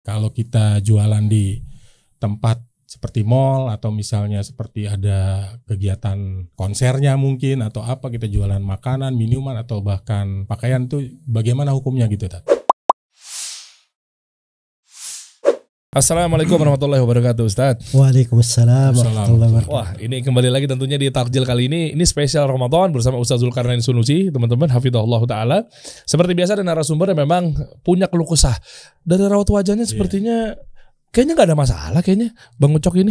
Kalau kita jualan di tempat seperti mall atau misalnya seperti ada kegiatan konsernya mungkin atau apa, kita jualan makanan, minuman atau bahkan pakaian, tuh bagaimana hukumnya gitu, Tat? Assalamualaikum warahmatullahi wabarakatuh, Ustadz. Waalaikumsalam warahmatullahi wabarakatuh. Wah, ini kembali lagi tentunya di Takjil kali ini. Ini spesial Ramadan bersama Ustadz Zulkarnain Sunusi, teman-teman, hafidhahullah ta'ala. Seperti biasa ada narasumber yang memang punya keluh kesah. Dari raut wajahnya sepertinya kayaknya gak ada masalah kayaknya Bang Ucok ini.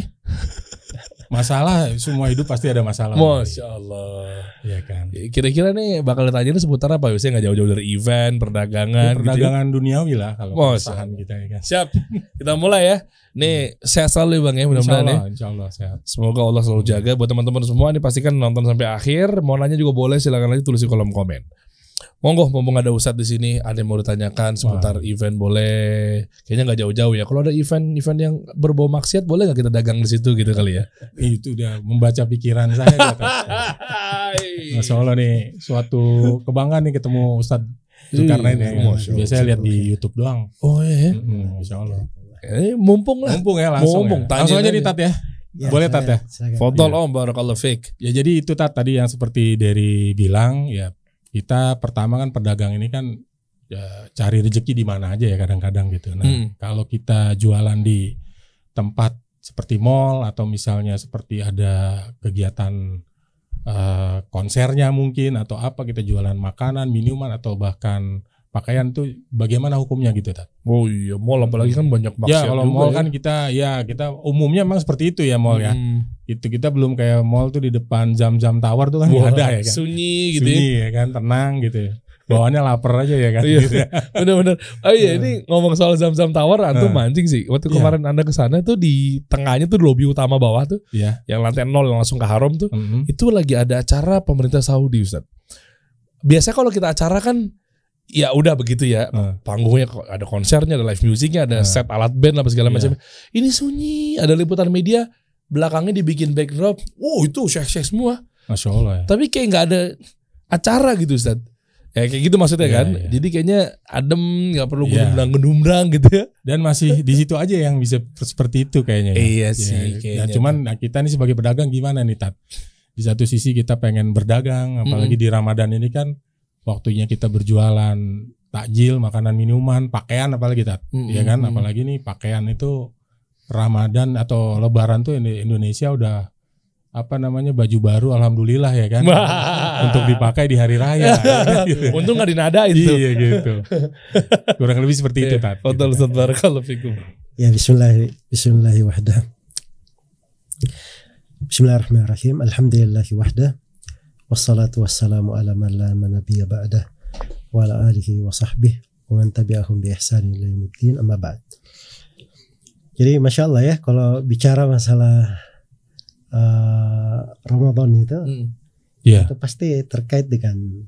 Masalah, semua hidup pasti ada masalah. Masya Allah. Ya kan. Kira-kira nih bakal ditanya seputar apa? Biasanya gak jauh-jauh dari event, perdagangan. Perdagangan gitu, duniawi lah kalau perusahaan kita ya kan. Siap, kita mulai ya. Nih sehat selalu Bang ya, mudah-mudahan ya. Insya Allah sehat. Semoga Allah selalu jaga. Buat teman-teman semua nih pastikan nonton sampai akhir. Mau nanya juga boleh, silakan aja tulis di kolom komen. Monggo, mumpung ada Ustadz di sini, ada yang mau ditanyakan seputar event boleh. Kayaknya nggak jauh-jauh ya. Kalau ada event yang berbau maksiat, boleh nggak kita dagang di situ gitu kali ya? Itu udah membaca pikiran saya. Masya Allah nih, suatu kebanggaan nih ketemu Ustadz Zulkarnain ya. Biasanya lihat di YouTube doang. Oh iya. Masya Allah. Mumpung lah. Mumpung ya langsung. Langsung aja nih Tat ya. Boleh Tat ya. Fotol om barakallahu fiik. Ya jadi itu Tat tadi yang seperti Dery bilang ya. Kita pertama kan pedagang ini kan ya, cari rezeki di mana aja ya kadang-kadang gitu. Nah, kalau kita jualan di tempat seperti mall atau misalnya seperti ada kegiatan konsernya mungkin atau apa, kita jualan makanan, minuman atau bahkan pakaian, tuh bagaimana hukumnya gitu, Tat? Oh iya, mall apalagi kan banyak maksiat. Ya kalau mall kan kita umumnya memang seperti itu ya mall ya. Itu kita belum kayak mall tuh di depan Zam-Zam Tower tuh kan nggak ada ya kan. Sunyi gitu ya kan, tenang gitu ya. Bawaannya lapar aja ya kan. Iya, bener-bener. Oh iya, ini ngomong soal Zam-Zam Tower, antum mancing sih. Waktu kemarin Anda ke sana tuh di tengahnya tuh lobi utama bawah tuh, yang lantai 0 yang langsung ke haram tuh, itu lagi ada acara pemerintah Saudi, Ustadz. Biasanya kalau kita acara kan ya udah begitu ya, panggungnya ada konsernya, ada live musicnya, ada set alat band lah segala macam. Ini sunyi, ada liputan media, belakangnya dibikin backdrop, itu syekh-syekh semua. Masya Allah ya. Tapi kayak nggak ada acara gitu, Ustadz. Ya kayak gitu maksudnya kan. Jadi kayaknya adem, nggak perlu gedumbrang gitu ya. Dan masih di situ aja yang bisa seperti itu kayaknya. Iya sih. Nah, cuman kita nih sebagai pedagang gimana nih, Tat? Di satu sisi kita pengen berdagang, apalagi di Ramadan ini kan waktunya kita berjualan takjil, makanan, minuman, pakaian apalagi, Tat. Ya kan, apalagi nih pakaian itu Ramadan atau Lebaran tuh Indonesia udah baju baru alhamdulillah ya kan. Untuk dipakai di hari raya. Untung nggak dinadain tuh. Iya gitu. Kurang lebih seperti itu, Tat. Fadhal Ustaz, barakallahu fikum. Ya bismillahi wahdah. Bismillahirrahmanirrahim. Alhamdulillahi wahdah. Wassalatu wassalamu ala man la nabiyya ba'dah wa ala alihi wa sahbihi wa man tabi'ahum bi ihsanin ila yaumiddin, amma ba'd. Jadi Masya Allah ya, kalau bicara masalah Ramadan itu pasti terkait dengan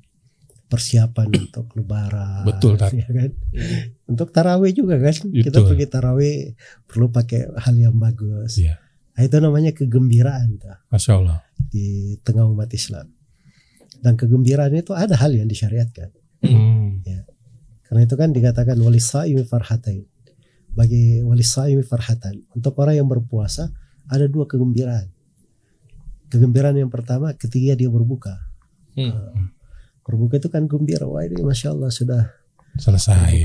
persiapan untuk Lebaran. Betul, ya kan? Untuk tarawih juga kan. Kita pergi tarawih perlu pakai hal yang bagus. Nah, itu namanya kegembiraan tuh. Masya Allah. Di tengah umat Islam. Dan kegembiraan itu ada hal yang disyariatkan. Ya. Karena itu kan dikatakan walisaimi farhatain. Bagi walisaimi farhatan. Untuk orang yang berpuasa ada dua kegembiraan. Kegembiraan yang pertama ketika dia berbuka. Berbuka itu kan gembira. Wah ini Masya Allah sudah selesai.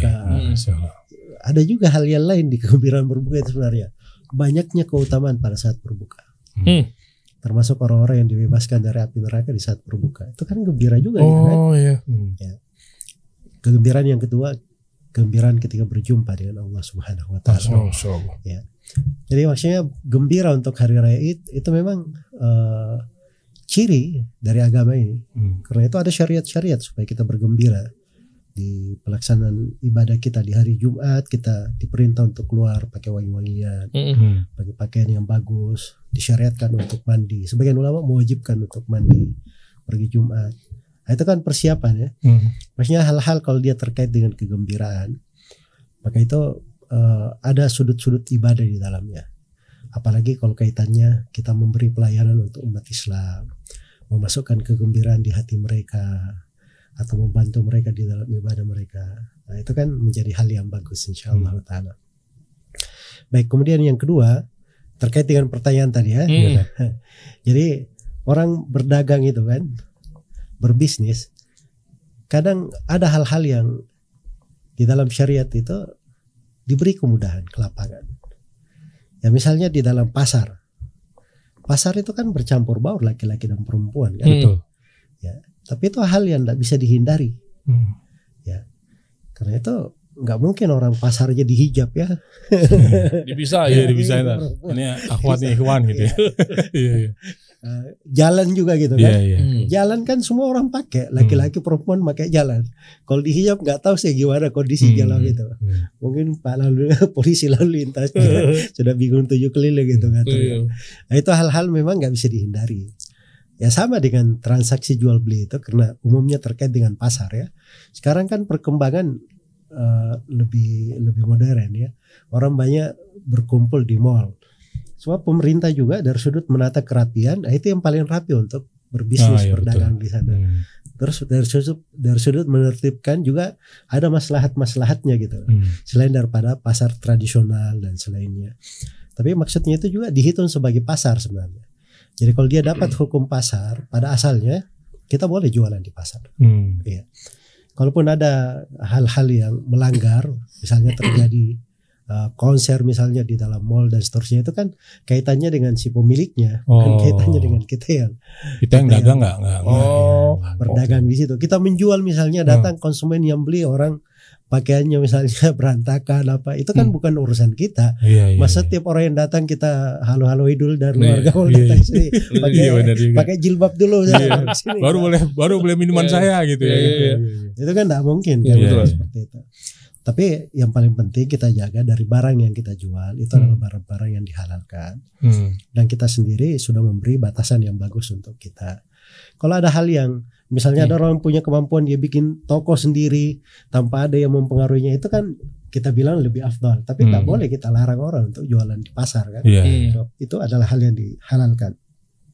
Ada juga hal yang lain di kegembiraan berbuka itu sebenarnya. Banyaknya keutamaan pada saat berbuka. Termasuk orang-orang yang dibebaskan dari api neraka di saat berbuka. Itu kan gembira juga. Ya. Kegembiraan yang kedua, kegembiraan ketika berjumpa dengan Allah Subhanahu wa taala. Ya. Jadi maksudnya gembira untuk hari raya itu memang ciri dari agama ini. Karena itu ada syariat-syariat supaya kita bergembira. Di pelaksanaan ibadah kita di hari Jumat, kita diperintah untuk keluar pakai wangi-wangian, pakai pakaian yang bagus, disyariatkan untuk mandi. Sebagian ulama mewajibkan untuk mandi pergi Jumat. Nah, itu kan persiapan ya. Maksudnya hal-hal kalau dia terkait dengan kegembiraan, maka itu ada sudut-sudut ibadah di dalamnya. Apalagi kalau kaitannya kita memberi pelayanan untuk umat Islam, memasukkan kegembiraan di hati mereka, atau membantu mereka di dalam ibadah mereka. Nah, itu kan menjadi hal yang bagus insyaallah taala. Baik, kemudian yang kedua terkait dengan pertanyaan tadi ya. Jadi orang berdagang itu kan, berbisnis, kadang ada hal-hal yang di dalam syariat itu diberi kemudahan, kelapangan. Ya misalnya di dalam pasar itu kan bercampur baur laki-laki dan perempuan kan. Betul. Ya, tapi itu hal yang tidak bisa dihindari. Ya, karena itu nggak mungkin orang pasar aja dihijab ya. Dipisah ya. Dipisah. Ini akhwat nih ikhwan gitu ya. Iya. Jalan juga gitu kan. Jalan kan semua orang pakai, laki-laki perempuan pakai jalan. Kalau dihijab nggak tahu sih gimana kondisi jalan itu. Mungkin Pak lalu polisi lalu lintas sudah bingung 7 keliling gitu kan. Nah, itu hal-hal memang nggak bisa dihindari. Ya sama dengan transaksi jual beli itu karena umumnya terkait dengan pasar ya. Sekarang kan perkembangan lebih modern ya. Orang banyak berkumpul di mall. Sebab pemerintah juga dari sudut menata kerapian, itu yang paling rapi untuk berbisnis berdagang di sana. Terus dari sudut menertibkan juga ada maslahat-maslahatnya gitu. Selain daripada pasar tradisional dan selainnya. Tapi maksudnya itu juga dihitung sebagai pasar sebenarnya. Jadi kalau dia dapat hukum pasar pada asalnya, kita boleh jualan di pasar. Iya. Kalaupun ada hal-hal yang melanggar, misalnya terjadi konser misalnya di dalam mall dan seterusnya, itu kan kaitannya dengan si pemiliknya, kan kaitannya dengan kita yang dagang nggak berdagang di situ. Kita menjual misalnya, datang konsumen yang beli orang pakaiannya misalnya berantakan apa, itu kan bukan urusan kita. Masa tiap orang yang datang kita halo-halo idul dari luar gaul datang sini pakai jilbab dulu sini, baru boleh minuman saya gitu ya. Itu kan tidak mungkin kan seperti itu. Tapi yang paling penting kita jaga dari barang yang kita jual itu adalah barang-barang yang dihalalkan. Dan kita sendiri sudah memberi batasan yang bagus untuk kita. Kalau ada hal yang misalnya ada orang punya kemampuan dia bikin toko sendiri tanpa ada yang mempengaruhinya, itu kan kita bilang lebih afdal. Tapi tak boleh kita larang orang untuk jualan di pasar kan. So, itu adalah hal yang dihalalkan.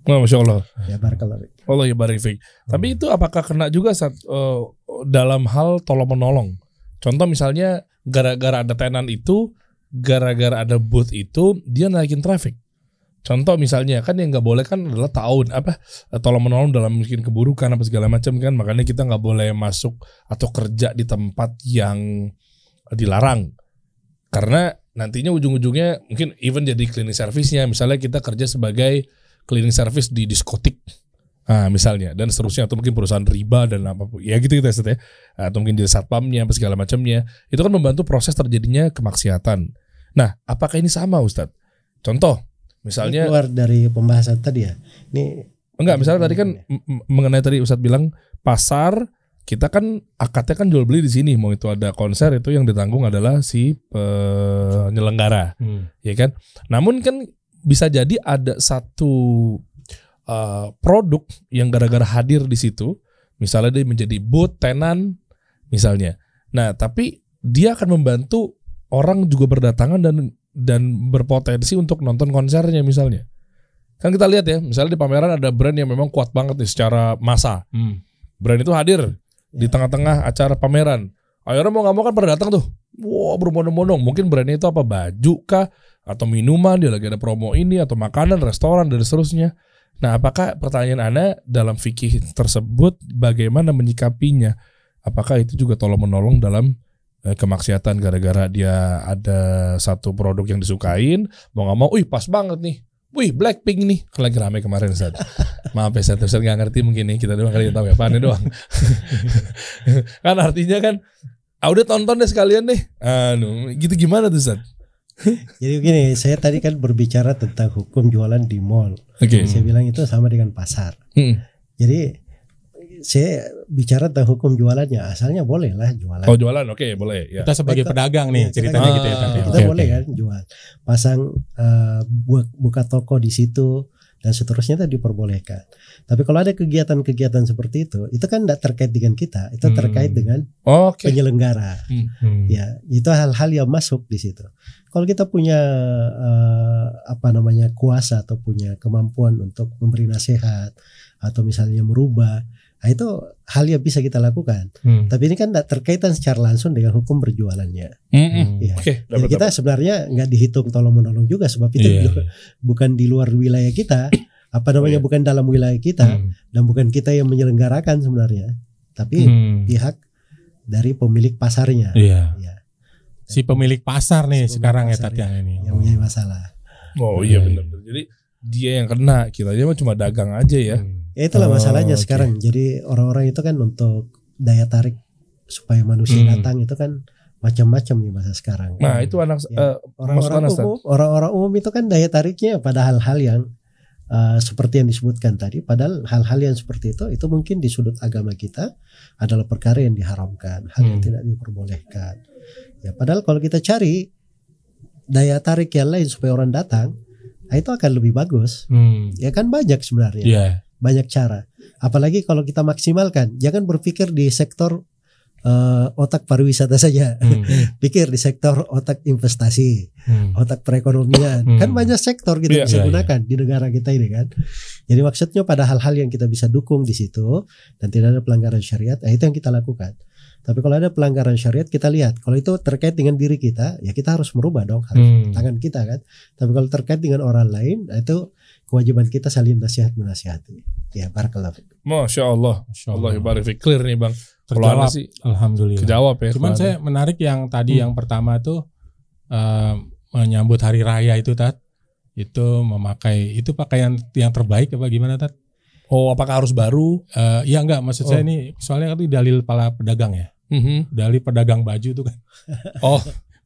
Masya Allah. Ya barakallah. Allah ya barik fiik. Tapi itu apakah kena juga dalam hal tolong menolong? Contoh misalnya gara-gara ada tenan itu, gara-gara ada booth itu, dia naikin traffic. Contoh misalnya kan yang nggak boleh kan adalah tolong menolong dalam mungkin keburukan apa segala macam kan, makanya kita nggak boleh masuk atau kerja di tempat yang dilarang. Karena nantinya ujung-ujungnya mungkin even jadi cleaning service-nya, misalnya kita kerja sebagai cleaning service di diskotik. Misalnya dan seterusnya, atau mungkin perusahaan riba dan apapun ya gitu ya, atau mungkin di satpamnya apa segala macamnya, itu kan membantu proses terjadinya kemaksiatan. Nah, apakah ini sama Ustadz? Contoh misalnya ini keluar dari pembahasan tadi ya. Ini enggak, misalnya tadi kan mengenai tadi Ustadz bilang pasar, kita kan akadnya kan jual beli di sini, mau itu ada konser itu yang ditanggung adalah si penyelenggara, ya kan. Namun kan bisa jadi ada satu produk yang gara-gara hadir di situ, misalnya dia menjadi booth tenan misalnya. Nah, tapi dia akan membantu orang juga berdatangan dan berpotensi untuk nonton konsernya misalnya. Kan kita lihat ya, misalnya di pameran ada brand yang memang kuat banget nih secara massa. Brand itu hadir di tengah-tengah acara pameran. Akhirnya mau nggak mau kan pada datang tuh. Wow, berbondong-bondong. Mungkin brandnya itu apa, baju kah, atau minuman, dia lagi ada promo ini, atau makanan, restoran dan seterusnya. Nah, apakah pertanyaan Anda dalam fikih tersebut bagaimana menyikapinya? Apakah itu juga tolong menolong dalam kemaksiatan gara-gara dia ada satu produk yang disukain, mau nggak mau, pas banget nih, Blackpink nih, lagi rame kemarin Ustaz. Maaf ya Ustaz nggak ngerti mungkin nih, kita doang kali yang tahu ya, apaan doang. Kan artinya kan, udah tonton deh sekalian deh, gitu gimana tuh Ustaz? Jadi begini, saya tadi kan berbicara tentang hukum jualan di mall. Saya bilang itu sama dengan pasar. Jadi saya bicara tentang hukum jualannya, asalnya boleh lah jualan. Oh jualan, oke, boleh. Ya. Kita sebagai pedagang nih ceritanya gitu ya. Kita boleh kan jual, pasang buka toko di situ dan seterusnya itu diperbolehkan. Tapi kalau ada kegiatan-kegiatan seperti itu kan tidak terkait dengan kita, itu terkait dengan penyelenggara. Ya, itu hal-hal yang masuk di situ. Kalau kita punya kuasa atau punya kemampuan untuk memberi nasihat atau misalnya merubah, Nah, itu hal yang bisa kita lakukan. Tapi ini kan tidak terkaitan secara langsung dengan hukum berjualannya. Ya. Jadi kita sebenarnya nggak dihitung tolong menolong juga, sebab itu bukan di luar wilayah kita, bukan dalam wilayah kita, dan bukan kita yang menyelenggarakan sebenarnya, tapi pihak dari pemilik pasarnya. Ya. Si pemilik pasar nih sekarang ya Tat yang ini. Yang punya masalah. Oh iya benar. Jadi dia yang kena, kita aja cuma dagang aja ya. Ya itulah masalahnya sekarang. Jadi orang-orang itu kan untuk daya tarik supaya manusia datang itu kan macam-macam nih masa sekarang. Nah itu orang-orang umum itu kan daya tariknya pada hal-hal yang seperti yang disebutkan tadi. Padahal hal-hal yang seperti itu mungkin di sudut agama kita adalah perkara yang diharamkan, hal yang tidak diperbolehkan. Ya padahal kalau kita cari daya tarik yang lain supaya orang datang, itu akan lebih bagus. Ya kan banyak sebenarnya. Banyak cara. Apalagi kalau kita maksimalkan, jangan berpikir di sektor otak pariwisata saja. Pikir di sektor otak investasi, otak perekonomian. Kan banyak sektor kita bisa gunakan di negara kita ini kan. Jadi maksudnya pada hal-hal yang kita bisa dukung di situ dan tidak ada pelanggaran syariat, itu yang kita lakukan. Tapi kalau ada pelanggaran syariat, kita lihat. Kalau itu terkait dengan diri kita, ya kita harus merubah dong, harus tangan kita kan. Tapi kalau terkait dengan orang lain, itu kewajiban kita saling nasihat-menasihati. Ya, barakallah. Masya Allah. Allah barik fik. Clear nih Bang. Terjawab, alhamdulillah. Kejawab ya. Cuman saya menarik yang tadi yang pertama tuh menyambut hari raya itu Tat. Itu memakai, itu pakaian yang terbaik apa gimana Tat? Oh, apakah harus baru? Ya enggak, maksud saya ini soalnya kan itu dalil para pedagang ya. Dalil pedagang baju tuh kan.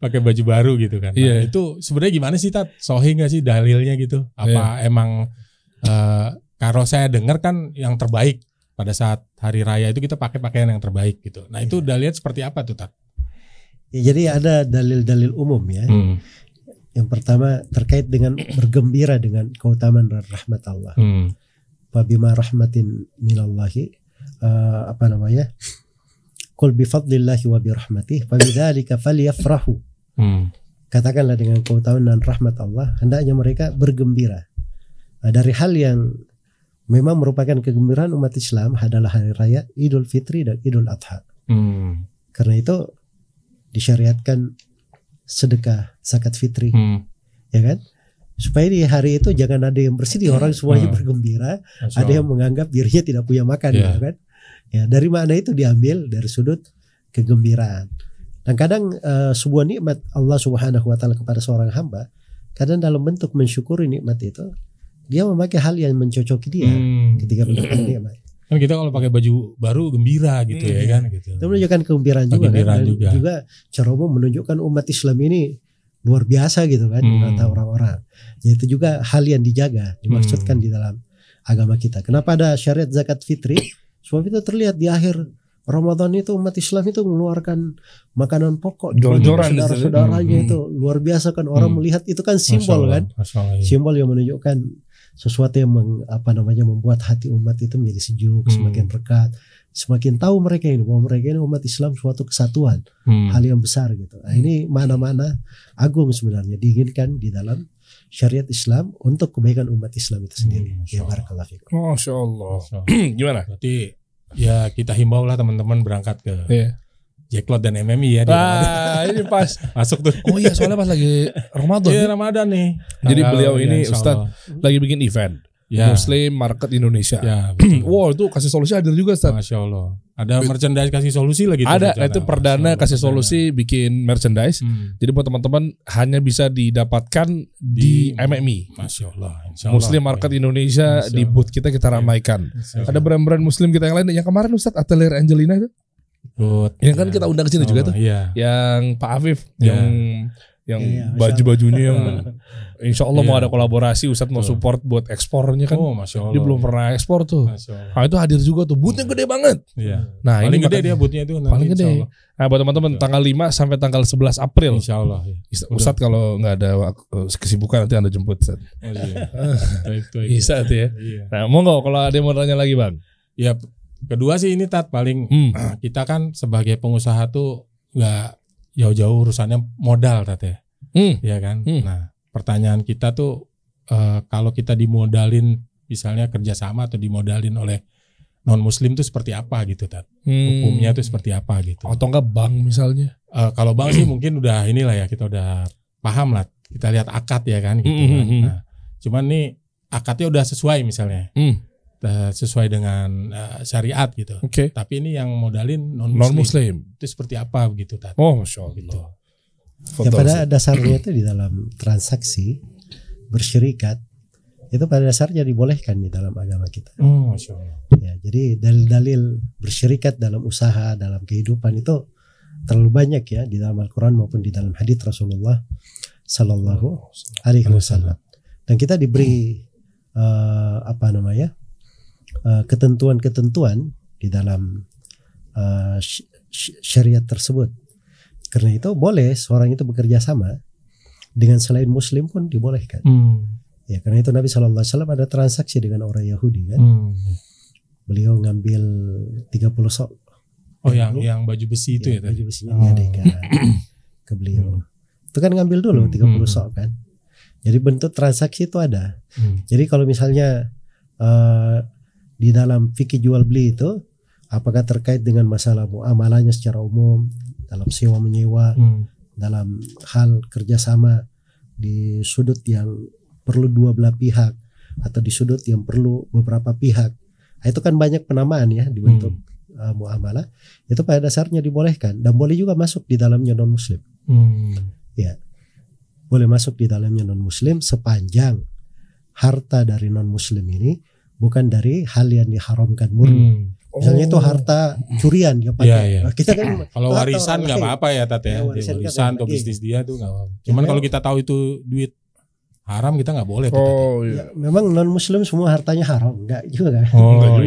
Pakai baju baru gitu kan. Nah, itu sebenarnya gimana sih Tat? Sahih enggak sih dalilnya gitu? Apa emang kalau saya dengar kan yang terbaik pada saat hari raya itu kita pakai pakaian yang terbaik gitu. Nah, itu dalilnya seperti apa tuh Tat? Ya, jadi ada dalil-dalil umum ya. Yang pertama terkait dengan bergembira dengan keutamaan dan rahmat Allah. Fabima rahmatin minallahi Qul bifadlillahi wa birahmatih fabidzalika falyafrahu. Katakanlah dengan keutamaan dan rahmat Allah, hendaknya mereka bergembira. Dari hal yang memang merupakan kegembiraan umat Islam adalah hari raya Idul Fitri dan Idul Adha. Karena itu disyariatkan sedekah zakat fitri. Ya kan? Supaya di hari itu jangan ada yang bersedih, orang semuanya bergembira, ada yang menganggap dirinya tidak punya makan, gitu kan? Ya, dari mana itu diambil dari sudut kegembiraan. Dan kadang sebuah nikmat Allah Subhanahu wa taala kepada seorang hamba, kadang dalam bentuk mensyukuri nikmat itu, dia memakai hal yang mencocoki dia ketika mendapatkan nikmat. Kan kita kalau pakai baju baru gembira gitu ya kan gitu. Itu menunjukkan kegembiraan juga kan. Dan juga cara umum menunjukkan umat Islam ini luar biasa gitu kan di mata orang-orang. Ya, itu juga hal yang dijaga, dimaksudkan di dalam agama kita. Kenapa ada syariat zakat fitri? Sebab itu terlihat di akhir Ramadan itu umat Islam itu mengeluarkan makanan pokok saudara-saudaranya itu luar biasa kan, orang melihat itu kan simbol kan, simbol yang menunjukkan sesuatu yang membuat hati umat itu menjadi sejuk, semakin rekat, semakin tahu mereka ini bahwa mereka ini umat Islam suatu kesatuan, hal yang besar gitu. Nah, ini mana-mana agung sebenarnya diinginkan di dalam syariat Islam untuk kebaikan umat Islam itu sendiri. Ya barakallahu fikum. Masya Allah. Gimana? Berarti ya kita himbau lah teman-teman berangkat ke Jacklot dan MMI ya. Ini pas masuk tuh. Oh iya, soalnya pas lagi Ramadan. Iya, Ramadan nih. Jadi beliau ini Ustadz lagi bikin event Muslim Market Indonesia. Ya, betul. Wow, itu kasih solusi hadir juga Ustadz. Masya Allah. Ada merchandise kasih solusi lagi. Ada, itu perdana kasih solusi bikin merchandise. Jadi buat teman-teman hanya bisa didapatkan di MMI. Masya Allah. Muslim Market Indonesia di booth kita ramaikan. Ada brand-brand Muslim kita yang lain. Yang kemarin Ustadz Atelier Angelina itu. Yang kan kita undang ke sini juga tuh. Yang Pak Afif, yang baju-bajunya yang insya Allah mau ada kolaborasi, Ustadz mau support buat ekspornya kan. Masya Allah. Dia belum pernah ekspor tuh. Nah itu hadir juga tuh, bootnya gede banget. Nah paling ini gede dia bootnya itu. Paling gede. Nah buat teman-teman tanggal 5 sampai tanggal 11 April. Insya Allah. Ustadz kalau nggak ada kesibukan nanti Anda jemput Ustadz. Bisa tuh ya. Nah monggo kalau ada yang mau tanya lagi Bang. Ya kedua sih ini Tat paling kita kan sebagai pengusaha tuh nggak jauh-jauh urusannya modal Tat ya. Ya kan. Nah pertanyaan kita tuh kalau kita dimodalin misalnya kerjasama atau dimodalin oleh non muslim itu seperti apa gitu Tat. Hukumnya itu seperti apa gitu. Atau enggak bank misalnya? Kalau bank sih mungkin udah inilah ya, kita udah paham lah. Kita lihat akad ya kan gitu kan. Nah, cuman nih akadnya udah sesuai misalnya. Sesuai dengan syariat gitu. Tapi ini yang modalin non muslim. Itu seperti apa begitu Tat. Oh, Masya Allah. Gitu. Ya pada dasarnya itu di dalam transaksi bersyirikat itu pada dasarnya dibolehkan di dalam agama kita. Masya Allah. Ya, jadi dalil-dalil bersyirikat dalam usaha, dalam kehidupan itu terlalu banyak ya di dalam Al-Quran maupun di dalam hadits Rasulullah Sallallahu Alaihi Wasallam. Dan kita diberi ketentuan-ketentuan di dalam syariat tersebut. Karena itu boleh seorang itu bekerja sama dengan selain Muslim pun dibolehkan. Ya, karena itu Nabi SAW ada transaksi dengan orang Yahudi kan. Beliau ngambil 30 sok. Oh, yang baju besi itu ya? Baju besinya diadakan ke beliau. Itu kan ngambil dulu 30 sok kan. Jadi bentuk transaksi itu ada. Jadi kalau misalnya di dalam fikih jual beli itu, apakah terkait dengan masalah muamalahnya secara umum, dalam sewa menyewa, dalam hal kerjasama di sudut yang perlu dua belah pihak atau di sudut yang perlu beberapa pihak, itu kan banyak penamaan ya di bentuk muamalah. Itu pada dasarnya dibolehkan dan boleh juga masuk di dalamnya non muslim. Ya, boleh masuk di dalamnya non muslim sepanjang harta dari non muslim ini bukan dari hal yang diharamkan murni. Misalnya itu harta curian dia pakai. Kita kan kalau warisan nggak apa-apa ya Tat ya. Warisan atau bisnis dia tuh nggak apa-apa. Cuman kalau kita tahu itu duit haram kita nggak boleh. Ya, memang non muslim semua hartanya haram, enggak juga kan?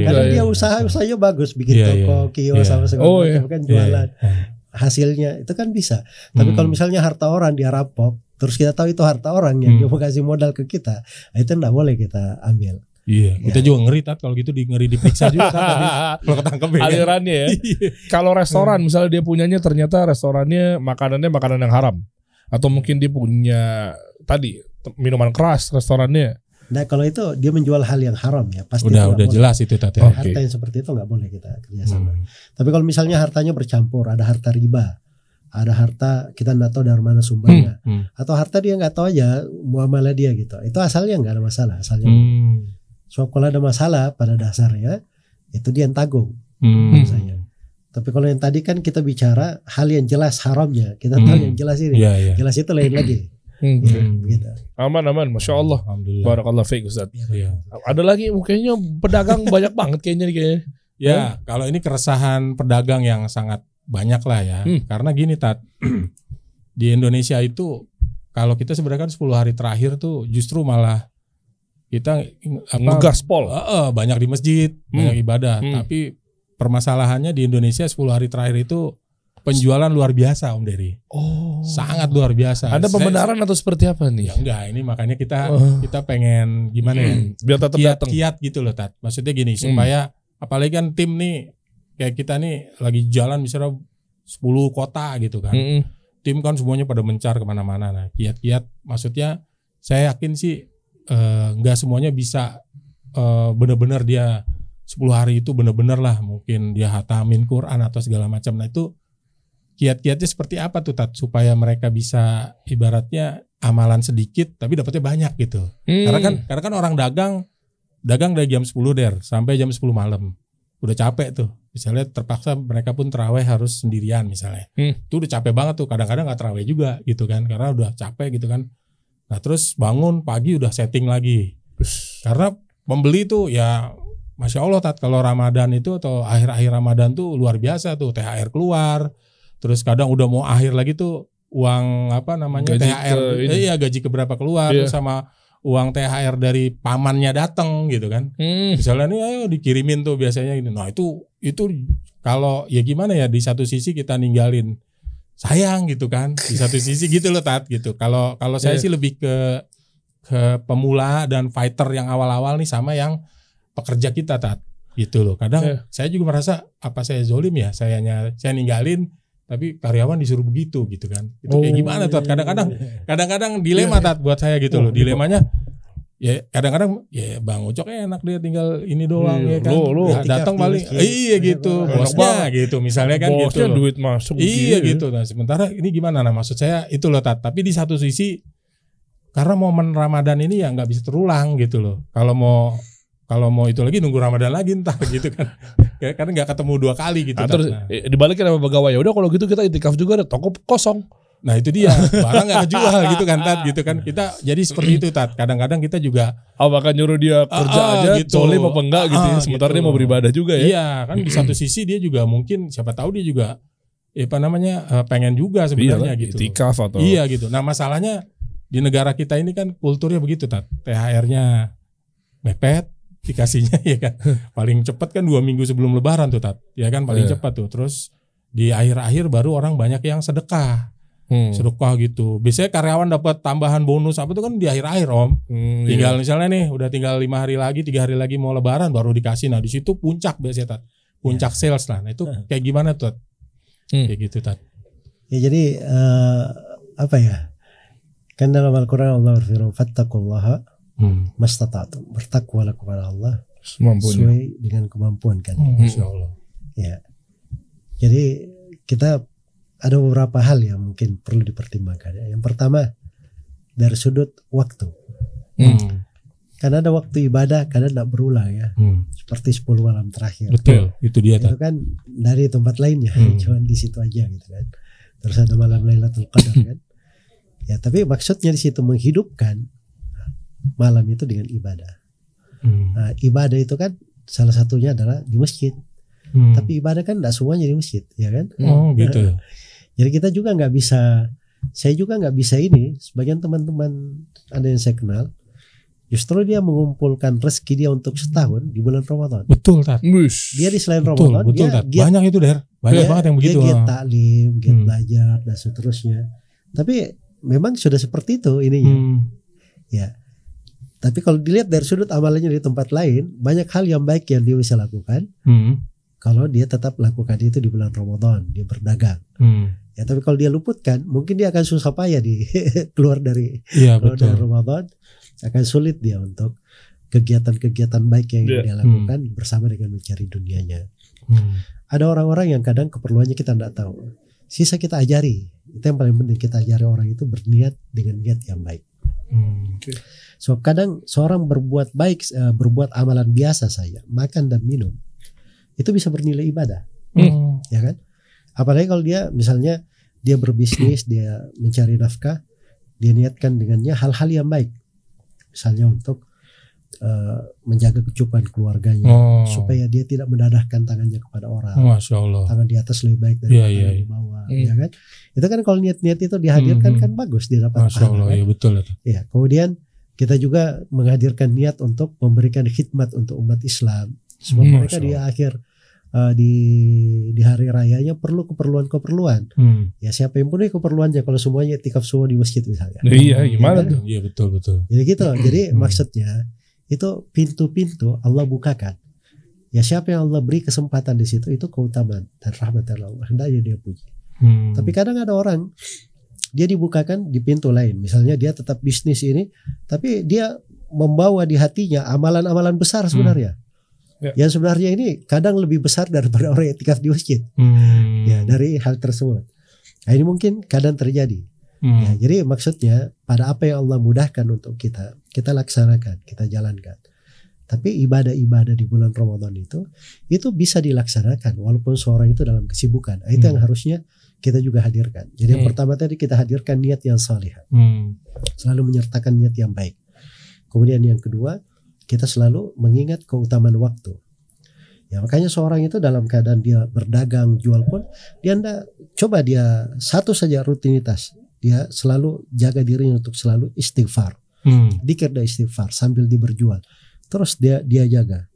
Karena dia usahanya bagus, bikin toko, kios sama segala macam kan jualan. Hasilnya itu kan bisa. Tapi kalau misalnya harta orang dia rampok, terus kita tahu itu harta orang yang dia mau kasih modal ke kita, itu enggak boleh kita ambil. Iya, kita juga ngeri Tat kalau gitu, ngeri diperiksa juga Tat, kalau ketangkep ya. Alirannya ya. Kalau restoran misalnya dia punyanya ternyata restorannya makanan yang haram, atau mungkin dia punya tadi minuman keras restorannya. Nah kalau itu dia menjual hal yang haram ya pasti udah jelas itu Tat ya. Harta yang seperti itu nggak boleh kita kerjasama. Tapi kalau misalnya hartanya bercampur, ada harta riba, ada harta kita nggak tahu dari mana sumbernya, atau harta dia nggak tahu aja muamalah dia gitu, itu asalnya nggak ada masalah, asalnya. So kalau ada masalah pada dasarnya itu dia yang tanggung misalnya. Tapi kalau yang tadi kan kita bicara hal yang jelas haramnya, kita tahu yang jelas ini, jelas itu lain lagi. Gitu. Aman, Masya Allah. Barakallah fiik Ustaz. Ada lagi kayaknya pedagang banyak banget kayaknya. Ya, kalau ini keresahan pedagang yang sangat banyak lah ya. Karena gini Tat, di Indonesia itu kalau kita sebenarnya kan 10 hari terakhir tuh justru malah kita ngegaspol. Banyak di masjid, banyak ibadah. Tapi permasalahannya di Indonesia 10 hari terakhir itu penjualan luar biasa Om Dery. Sangat luar biasa. Ada pembenaran atau seperti apa nih? Ya enggak, ini makanya kita pengen gimana ya? Biar tetap datang. Kiat gitu loh Tat. Maksudnya gini, supaya apalagi kan tim nih kayak kita nih lagi jalan misalnya 10 kota gitu kan. Tim kan semuanya pada mencar kemana-mana. Nah, kiat-kiat maksudnya saya yakin sih nggak semuanya bisa benar-benar dia 10 hari itu benar-benar lah mungkin dia hatamin Quran atau segala macam. Nah itu kiat-kiatnya seperti apa tuh Tat supaya mereka bisa ibaratnya amalan sedikit tapi dapatnya banyak gitu. Karena kan orang dagang dari jam 10 sampai jam 10 malam. Udah capek tuh. Misalnya terpaksa mereka pun terawih harus sendirian misalnya. Itu udah capek banget tuh, kadang-kadang gak terawih juga gitu kan karena udah capek gitu kan. Nah terus bangun pagi udah setting lagi. Karena pembeli tuh ya Masya Allah Tat, kalau Ramadan itu atau akhir-akhir Ramadan tuh luar biasa tuh, THR keluar. Terus kadang udah mau akhir lagi tuh uang gaji THR gaji keberapa keluar terus sama uang THR dari pamannya datang gitu kan. Misalnya nih ayo dikirimin tuh biasanya gitu. Nah itu kalau ya gimana ya, di satu sisi kita ninggalin sayang gitu kan, di satu sisi gitu loh Tat gitu. Kalau saya sih lebih ke pemula dan fighter yang awal-awal nih sama yang pekerja kita Tat gitu loh. Kadang saya juga merasa apa saya zolim ya, saya ninggalin tapi karyawan disuruh begitu gitu kan. Itu kayak gimana Tat? Kadang-kadang dilema Tat buat saya gitu loh. Dilemanya Ya kadang-kadang ya Bang Ucok enak dia tinggal ini doang ya kan. Datang paling gitu. Bosnya gitu misalnya kan gitu. Bosnya duit masuk gitu. Nah, sementara ini gimana? Nah, maksud saya itu loh tapi di satu sisi karena momen Ramadan ini ya nggak bisa terulang gitu loh. Kalau mau itu lagi nunggu Ramadan lagi entah gitu kan. Karena nggak ketemu 2 kali gitu. Terus dibalikin sama pegawai, ya udah kalau gitu kita itikaf juga, ada toko kosong. Nah itu dia, barang gak kejual gitu kan Tat, gitu kan. Kita jadi seperti itu Tat, kadang-kadang kita juga bahkan nyuruh dia kerja aja gitu. Zolim apa enggak gitu ya. Sementara dia mau beribadah juga ya. Iya kan di satu sisi dia juga mungkin siapa tahu dia juga pengen juga sebenarnya gitu. Itikaf atau iya gitu. Nah masalahnya di negara kita ini kan kulturnya begitu Tat, THR-nya mepet dikasihnya ya kan. Paling cepat kan 2 minggu sebelum lebaran tuh Tat, ya kan paling cepat tuh. Terus di akhir-akhir baru orang banyak yang sedekah. Sedekah gitu. Biasanya karyawan dapat tambahan bonus apa tuh kan di akhir-akhir Om. Tinggal misalnya nih udah tinggal 5 hari lagi, 3 hari lagi mau lebaran baru dikasih. Nah di situ puncak biasanya Tat. Puncak sales lah. Nah itu kayak gimana tuh? Kayak gitu Tat. Ya jadi apa ya? Kan dalam Al-Qur'an Allah berfirman fattaqullaha mastata'tum. Bertakwalah kepada Allah sesuai dengan kemampuan kan. Masya Allah. Ya. Jadi kita ada beberapa hal yang mungkin perlu dipertimbangkan. Yang pertama dari sudut waktu. Karena ada waktu ibadah kadang tidak berulang ya. Seperti 10 malam terakhir. Betul, itu dia. Itu kan dari tempat lainnya, cuman di situ aja gitu kan. Terus ada malam Lailatul Qadar kan. Ya, tapi maksudnya di situ menghidupkan malam itu dengan ibadah. Nah, ibadah itu kan salah satunya adalah di masjid. Tapi ibadah kan tidak semuanya di masjid, ya kan? Oh, gitu. Jadi kita juga nggak bisa, saya juga nggak bisa ini. Sebagian teman-teman ada yang saya kenal, justru dia mengumpulkan rezeki dia untuk setahun di bulan Ramadan. Betul Tat. Dia di selain Ramadan, betul, dia banyak itu Der, banyak banget yang begitu. Dia giat taklim, giat belajar dan seterusnya. Tapi memang sudah seperti itu ininya. Ya. Tapi kalau dilihat dari sudut amalannya di tempat lain, banyak hal yang baik yang dia bisa lakukan. Kalau dia tetap lakukan itu di bulan Ramadan, dia berdagang. Ya, tapi kalau dia luputkan, mungkin dia akan susah payah di keluar dari Ramadan, akan sulit dia untuk kegiatan-kegiatan baik yang dia lakukan bersama dengan mencari dunianya. Ada orang-orang yang kadang keperluannya kita tidak tahu. Sisa kita ajari. Itu yang paling penting, kita ajari orang itu berniat dengan niat yang baik. So kadang seorang berbuat baik, berbuat amalan biasa saja, makan dan minum, itu bisa bernilai ibadah, ya kan? Apalagi kalau dia misalnya dia berbisnis, dia mencari nafkah, dia niatkan dengannya hal-hal yang baik, misalnya untuk menjaga kecukupan keluarganya, supaya dia tidak mendadahkan tangannya kepada orang. Masya Allah. Tangan di atas lebih baik dari tangan di bawah, ya kan? Itu kan kalau niat-niat itu dihadirkan kan bagus, dia dapat pahala. Iya betul. Ya, kemudian kita juga menghadirkan niat untuk memberikan khidmat untuk umat Islam. Sebab mereka di akhir di hari rayanya perlu keperluan. Ya siapa yang punya keperluannya kalau semuanya iktikaf semua di masjid misalnya. Iya, gimana tuh? Iya betul. Jadi gitu. Jadi maksudnya itu pintu-pintu Allah bukakan. Ya siapa yang Allah beri kesempatan di situ itu keutamaan dan rahmat dari Allah. Hendaknya dia puji. Tapi kadang ada orang dia dibukakan di pintu lain. Misalnya dia tetap bisnis ini, tapi dia membawa di hatinya amalan-amalan besar sebenarnya. Yang sebenarnya ini kadang lebih besar daripada orang yang iktikaf di masjid. Ya, dari hal tersebut. Nah, ini mungkin kadang terjadi. Ya, jadi maksudnya pada apa yang Allah mudahkan untuk kita laksanakan, kita jalankan. Tapi ibadah-ibadah di bulan Ramadan itu bisa dilaksanakan walaupun seorang itu dalam kesibukan. Itu yang harusnya kita juga hadirkan. Jadi yang pertama tadi kita hadirkan niat yang salihah. Selalu menyertakan niat yang baik. Kemudian yang kedua, kita selalu mengingat keutamaan waktu. Ya, makanya seorang itu dalam keadaan dia berdagang, jual pun dia coba dia satu saja rutinitas. Dia selalu jaga dirinya untuk selalu istighfar. Dzikir dan istighfar sambil dia berjual. Terus dia jaga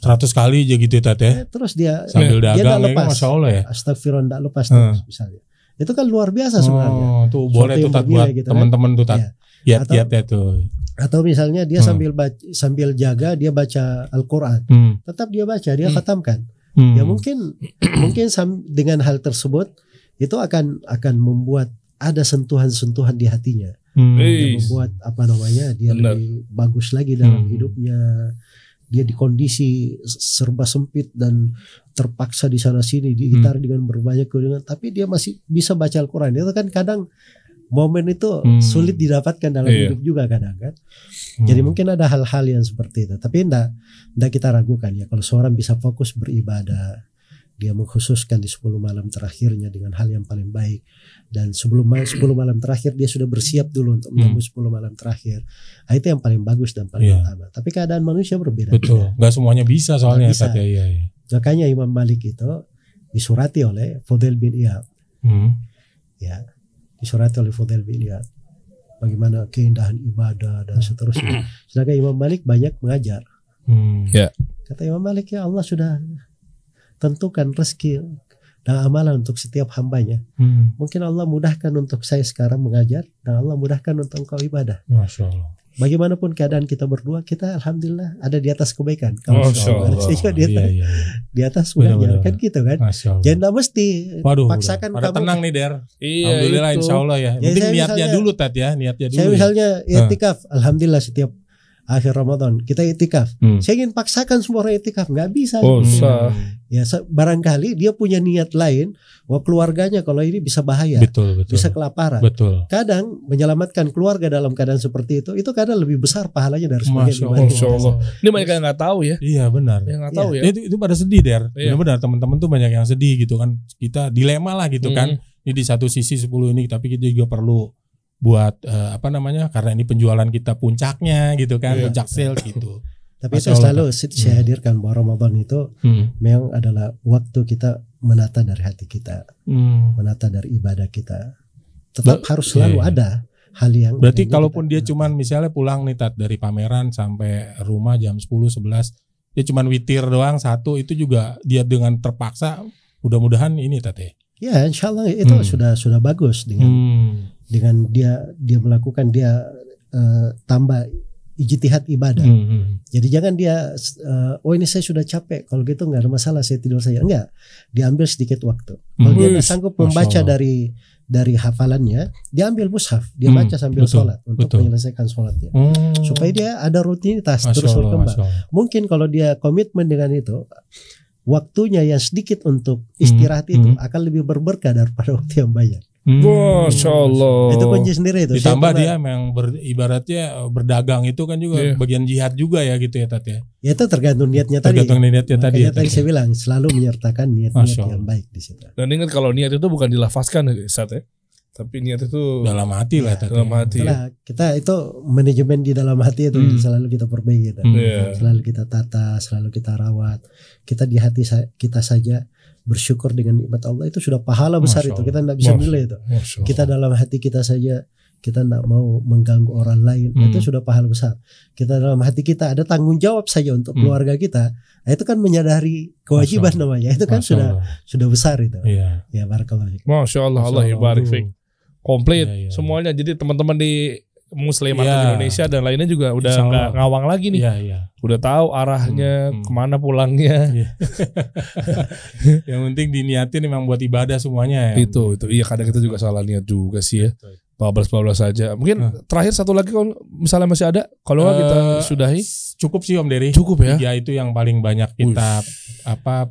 100 kali aja gitu ya. Terus dia sambil dagang dia lepas. Masya Allah ya. Astagfirullah enggak lepas terus misalnya. Itu kan luar biasa sebenarnya. Tuh boleh tuh buat gitu, teman-teman tuh Kiat-kiat tuh. Atau misalnya dia sambil jaga dia baca Al-Qur'an. Tetap dia baca, dia khatamkan. Ya mungkin dengan hal tersebut itu akan membuat ada sentuhan-sentuhan di hatinya. Dia membuat dia lebih bagus lagi dalam hidupnya. Dia di kondisi serba sempit dan terpaksa di sana sini dihitar dengan berbanyak keuangan, tapi dia masih bisa baca Al-Quran. Itu kan kadang momen itu sulit didapatkan dalam hidup juga kadang kan. Jadi mungkin ada hal-hal yang seperti itu. Tapi enggak kita ragukan ya, kalau seorang bisa fokus beribadah, dia mengkhususkan di 10 malam terakhirnya dengan hal yang paling baik. Dan sebelum 10 malam terakhir dia sudah bersiap dulu untuk menyambut 10 malam terakhir. Nah, itu yang paling bagus dan paling utama. Tapi keadaan manusia berbeda. Betul, nggak semuanya bisa soalnya. Bisa. Iya. Makanya Imam Malik itu disurati oleh Fudail bin Iyad. Ya, disurati oleh Fudail bin Iyad. Bagaimana keindahan ibadah dan seterusnya. Sedangkan Imam Malik banyak mengajar. Kata Imam Malik, ya Allah sudah tentukan rezeki dan amalan untuk setiap hambanya. Mungkin Allah mudahkan untuk saya sekarang mengajar, dan Allah mudahkan untuk engkau ibadah. Masya Allah. Bagaimanapun keadaan kita berdua, kita alhamdulillah ada di atas kebaikan. Kalau di atas mengajar kan gitu kan. Jangan mesti paksakan kamu. Tenang nih Der. Alhamdulillah insya Allah ya. Penting niatnya dulu Tat ya. Niatnya dulu. Saya misalnya i'tikaf, alhamdulillah setiap akhir Ramadan kita i'tikaf. Saya ingin paksakan semua orang i'tikaf, nggak bisa. Ya barangkali dia punya niat lain, keluarganya kalau ini bisa bahaya, betul. bisa kelaparan. Betul. Kadang menyelamatkan keluarga dalam keadaan seperti itu kadang lebih besar pahalanya dari sebagian Masya Allah. Ini banyak yang nggak tahu ya. Iya benar. Yang nggak tahu ya. Itu pada sedih Der. Benar teman-teman tuh banyak yang sedih gitu kan. Kita dilema lah gitu kan. Ini di satu sisi 10 ini, tapi kita juga perlu buat karena ini penjualan kita puncaknya gitu kan, puncak sale gitu. Tapi itu selalu saya hadirkan bahwa Ramadan itu memang adalah waktu kita menata dari hati kita, menata dari ibadah kita. Tetap harus selalu ada hal yang. Berarti kalaupun dia cuman misalnya pulang nih Tat dari pameran sampai rumah jam 10-11, dia cuman witir doang satu, itu juga dia dengan terpaksa. Mudah-mudahan ini Tat ya. Ya insya Allah itu sudah bagus dengan dia melakukan tambah ijtihad ibadah. Jadi jangan dia ini saya sudah capek, kalau gitu nggak ada masalah saya tidur saja. Enggak, diambil sedikit waktu. Kalau dia nggak sanggup membaca dari hafalannya, dia ambil mushaf, dia baca sambil sholat untuk menyelesaikan sholatnya, supaya dia ada rutinitas terus berkembang. Mungkin kalau dia komitmen dengan itu, waktunya yang sedikit untuk istirahat itu akan lebih berberkah daripada waktu yang banyak. Masya Allah. Itu kunci sendiri itu. Ditambah dia memang ibaratnya berdagang itu kan juga bagian jihad juga ya gitu ya Tat ya. Ya itu tergantung niatnya tadi. Tadi saya bilang selalu menyertakan niat-niat yang baik di situ. Dan ingat kalau niat itu bukan dilafazkan Ustaz ya. Tapi niat itu dalam hati lah. Dalam hati. Kita itu manajemen di dalam hati itu selalu kita perbaiki. Selalu kita tata, selalu kita rawat. Kita di hati kita saja bersyukur dengan nikmat Allah, itu sudah pahala besar. Itu kita tidak bisa nilai itu. Kita dalam hati kita saja, kita tidak mau mengganggu orang lain, itu sudah pahala besar. Kita dalam hati kita ada tanggung jawab saja untuk keluarga kita, itu kan menyadari kewajiban namanya. Itu kan sudah besar itu. Ya barakallah. Masya Allah, Allah barik fiik. Komplit semuanya. Jadi teman-teman di Muslimat Indonesia dan lainnya juga udah nggak ngawang lagi nih. Udah tahu arahnya kemana pulangnya. Yang penting diniatin memang buat ibadah semuanya ya. Itu iya, kadang kita juga salah niat juga sih ya. 12 saja. Mungkin terakhir satu lagi kalau misalnya masih ada, kalau kita sudahi. Cukup sih Om Dery. Cukup ya. 3 itu yang paling banyak kita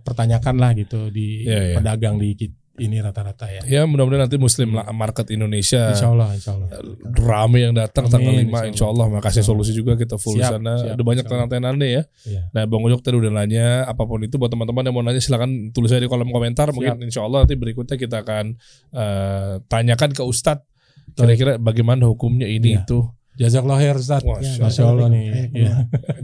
pertanyakan lah gitu di pedagang di ini rata-rata ya. Ya mudah-mudahan nanti Muslim Market Indonesia Insya Allah ramai yang datang tanggal 5 Insya Allah. Makasih solusi juga kita full sana. Ada banyak tenan-tenannya ya. Nah Bang Ujok tadi udah nanya, apapun itu buat teman-teman yang mau nanya silakan tulis aja di kolom komentar. Mungkin Insya Allah nanti berikutnya kita akan tanyakan ke Ustadz kira-kira bagaimana hukumnya ini itu. Jazakallah khair Ustaz. Masya Allah nih.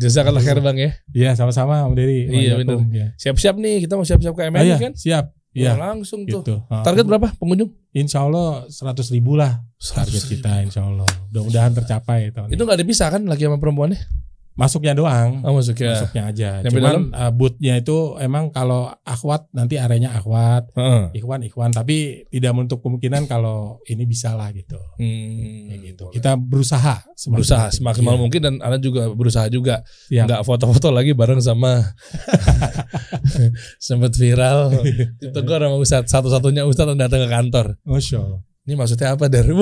Jazakallah khair Bang ya. Iya sama-sama Om Dery. Iya benar. Siap-siap nih, kita mau siap-siap ke MNI kan? Siap. Ya langsung tuh. Target berapa pengunjung? Insya Allah 100.000 lah target kita, Insya Allah. Mudah-mudahan tercapai tahun itu. Nggak ada bisa kan lagi sama perempuannya? Masuknya doang. Masuknya aja. Cuman boothnya itu emang kalau akhwat nanti areanya akhwat, ikhwan, tapi tidak menutup kemungkinan kalau ini bisa lah gitu. Gitu. Kita berusaha semaksimal mungkin, dan Anda juga berusaha juga. Nggak foto-foto lagi bareng sama sempat viral. Ditegur sama Ustadz, satu-satunya Ustadz yang datang ke kantor. Masya Allah. Ini maksudnya apa dari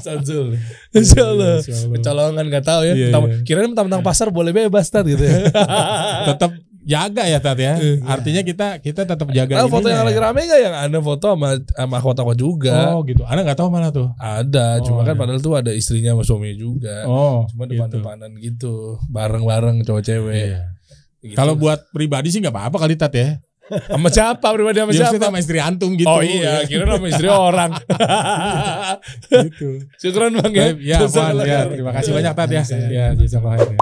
Sanzul. Insyaallah. Kecolongan enggak tahu ya. Kirain mentang-mentang pasar boleh bebas Tat gitu ya. Tetap jaga ya Tat ya. Artinya kita tetap jaga. Foto yang lagi rame enggak yang Anda foto sama aku juga? Oh gitu. Anda enggak tahu malah tuh. Ada, cuma kan padahal tuh ada istrinya sama suaminya juga. Cuma depan-depanan gitu, bareng-bareng cowok cewek. Gitu. Kalau buat pribadi sih enggak apa-apa kali Tat ya. Sama siapa pribadi sama siapa? Sama istri antum gitu. Oh iya, kira sama istri orang. Gitu. Syukran Bang ya. Ya, terima kasih banyak Tat ya. Ya, jazakallah khair.